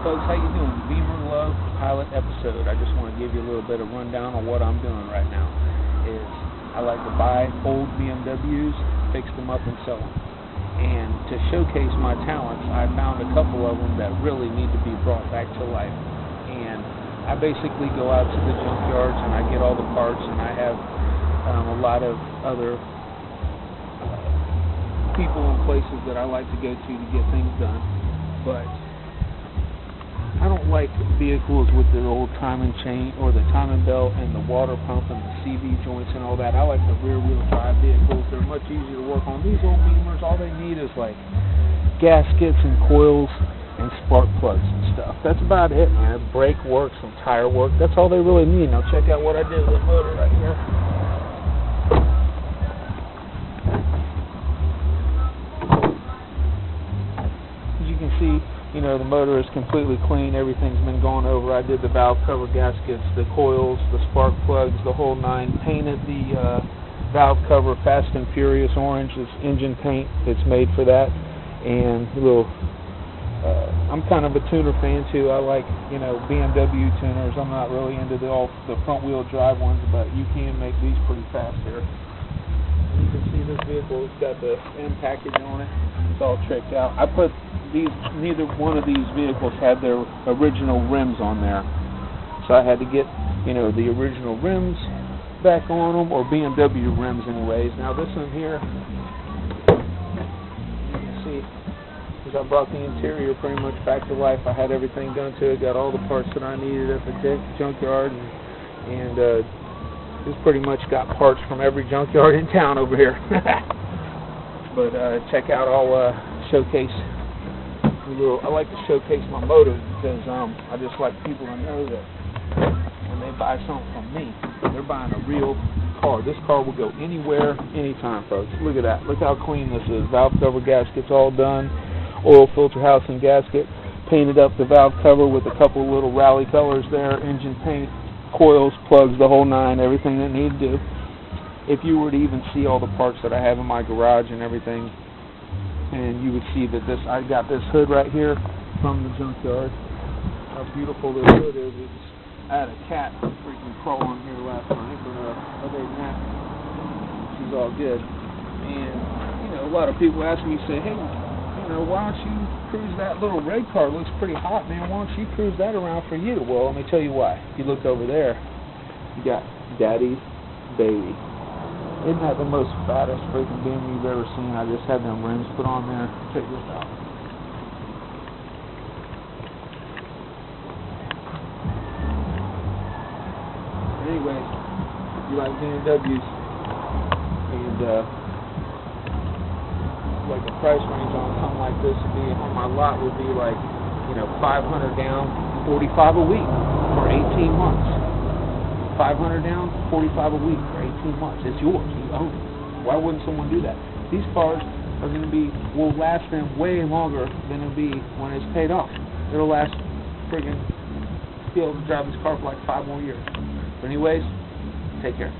folks, how you doing? bmerluv pilot episode. I just want to give you a little bit of rundown on what I'm doing right now. I like to buy old BMWs, fix them up and sell them. And to showcase my talents, I found a couple of them that really need to be brought back to life. And I basically go out to the junkyards and I get all the parts, and I have a lot of other people and places that I like to go to get things done. But I don't like vehicles with the old timing chain or the timing belt and the water pump and the CV joints and all that. I like the rear wheel drive vehicles. They're much easier to work on. These old Beamers, all they need is like gaskets and coils and spark plugs and stuff. That's about it, man. Brake work, some tire work. That's all they really need. Now check out what I did with the motor right here. As you can see, you know, the motor is completely clean. Everything's been gone over. I did the valve cover gaskets, the coils, the spark plugs, the whole nine. Painted the valve cover Fast and Furious orange. It's engine paint. It's made for that. And a little. I'm kind of a tuner fan too. I like, you know, BMW tuners. I'm not really into the front wheel drive ones, but you can make these pretty fast here. You can see this vehicle has got the M package on it. It's all tricked out. I put neither one of these vehicles had their original rims on there, so I had to get, you know, the original rims back on them, or BMW rims anyways. Now this one here, you can see, because I brought the interior pretty much back to life. I had everything done to it, got all the parts that I needed at the junkyard, and this pretty much got parts from every junkyard in town over here. But check out, I'll showcase. I like to showcase my motor because I just like people to know that when they buy something from me, they're buying a real car. This car will go anywhere, anytime, folks. Look at that. Look how clean this is. Valve cover gaskets all done. Oil filter house and gasket. Painted up the valve cover with a couple little rally colors there. Engine paint, coils, plugs, the whole nine, everything that needs to do. If you were to even see all the parts that I have in my garage and everything, and you would see that I got this hood right here from the junkyard. How beautiful this hood is. I had a cat freaking crawl on here last night, but other than that, she's all good. And, you know, a lot of people ask me, say, hey, you know, why don't you cruise that little red car? It looks pretty hot, man. Why don't you cruise that around for you? Well, let me tell you why. If you look over there, you got Daddy's baby. Isn't that the most fattest freaking beam you've ever seen? I just had them rims put on there. Check this out. Anyways, you like BMWs, and like the price range on something like this would be, on my lot would be like, you know, $500 down, $45 a week for 18 months. $500 down, $45 a week for 18 months. It's yours. You own it. Why wouldn't someone do that? These cars are going to will last them way longer than it'll be when it's paid off. It'll last be able to drive this car for like 5 more years. But anyways, take care.